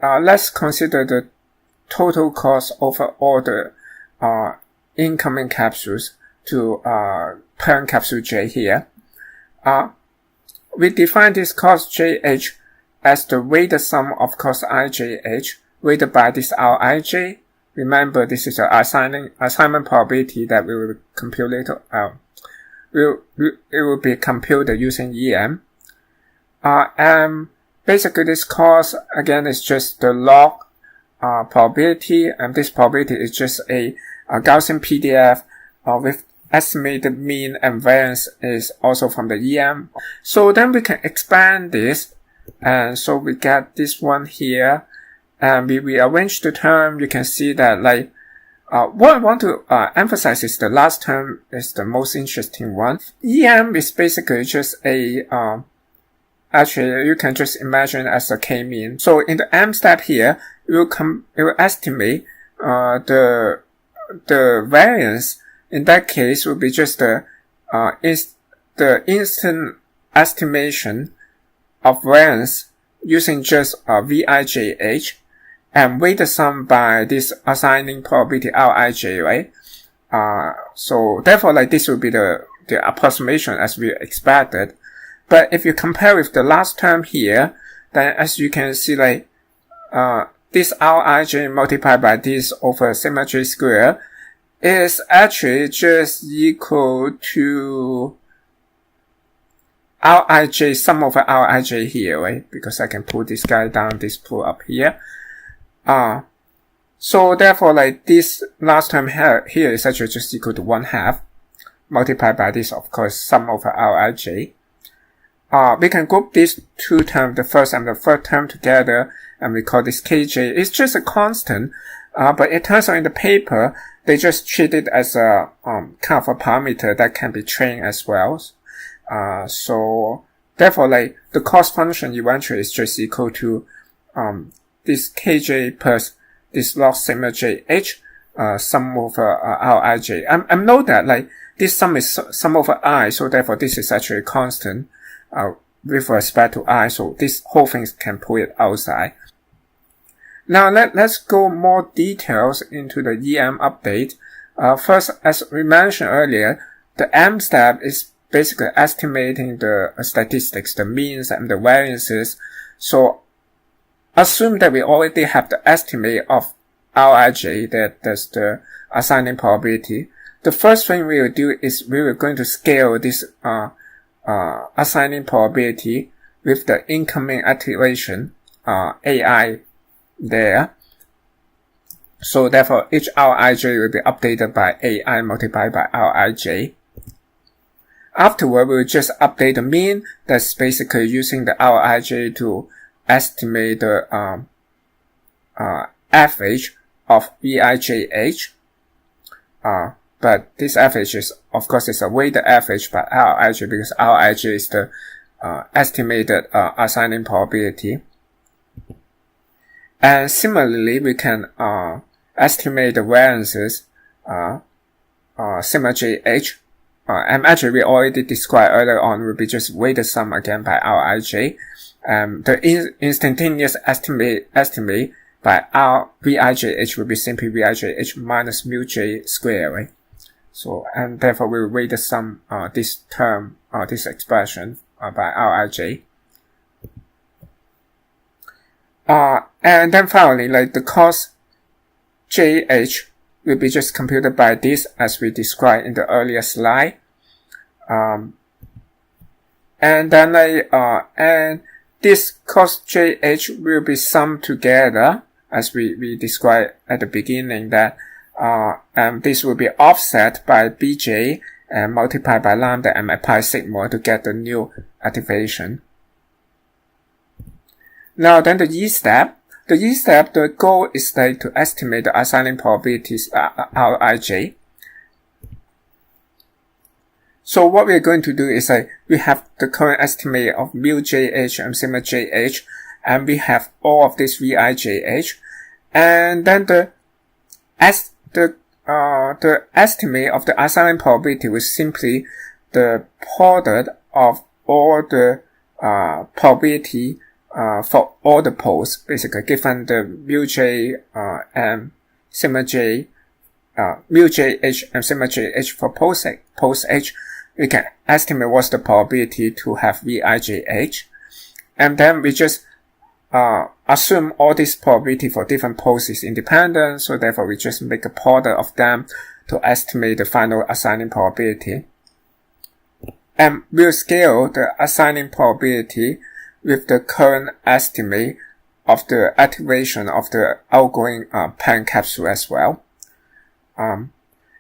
let's consider the total cost over all the incoming capsules to parent capsule J here. We define this cost JH as the weighted sum of cost IJH weighted by this Rij. Remember, this is an assignment probability that we will compute later. It will be computed using EM. And basically this cost, again, is just the log probability, and this probability is just a Gaussian PDF with estimated mean and variance is also from the EM. So then we can expand this, and so we get this one here, and we rearrange the term. You can see that what I want to emphasize is the last term is the most interesting one. EM is basically just a actually, you can just imagine as a k-mean. So in the M step here, it will estimate the variance. In that case, will be just the instant estimation of variance using just Vijh and weighted sum by this assigning probability Rij, right? So therefore, this will be the approximation as we expected. But if you compare with the last term here, then as you can see, this Rij multiplied by this over sigma j square is actually just equal to Rij, sum over Rij here, right? Because I can pull this guy down, this pull up here. So therefore, this last term here is actually just equal to 1/2 multiplied by this, of course, sum over Rij. We can group these two terms, the first and the third term together, and we call this Kj. It's just a constant, but it turns out in the paper, they just treat it as a kind of a parameter that can be trained as well. So therefore, the cost function eventually is just equal to this Kj plus this log sigma jh sum over Rij. I'm note that this sum is sum over I, so therefore this is actually constant with respect to I, so this whole thing can pull it outside. Now let's go more details into the EM update. First, as we mentioned earlier, the M step is basically estimating the statistics, the means and the variances. So assume that we already have the estimate of Rij, that's the assigning probability. The first thing we will do is we are going to scale this assigning probability with the incoming iteration AI there. So therefore each Rij will be updated by AI multiplied by Rij. Afterward, we'll just update the mean. That's basically using the Rij to estimate the average of Vijh. But this average is, of course, is a weighted average by Rij because Rij is the estimated assigning probability. And similarly, we can estimate the variances sigma jh. And actually, we already described earlier on will be just weighted sum again by Rij. The instantaneous estimate by Vijh will be simply Vijh minus mu j square, right? So, and therefore we will weight the sum, this term, this expression, by Rij. And then finally, the cost JH will be just computed by this as we described in the earlier slide. And then and this cost JH will be summed together as we described at the beginning that and this will be offset by Bj and multiplied by lambda and apply sigma to get the new activation. Now then the E step. The E step, the goal is to estimate the assigning probabilities Rij. So what we're going to do is we have the current estimate of mu jh and sigma jh, and we have all of this Vijh, and then the estimate of the assigning probability was simply the product of all the probability for all the poles, basically given the mu j and sigma j, mu j h and sigma j h for poles h, we can estimate what's the probability to have Vij and then we just assume all this probability for different poles is independent, so therefore we just make a product of them to estimate the final assigning probability. And we'll scale the assigning probability with the current estimate of the activation of the outgoing pen capsule as well.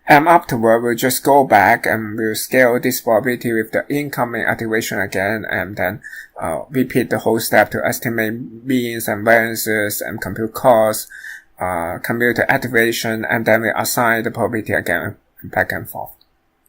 And afterward, we'll just go back and we'll scale this probability with the incoming activation again, and then repeat the whole step to estimate means and variances and compute costs, compute the activation, and then we assign the probability again, back and forth.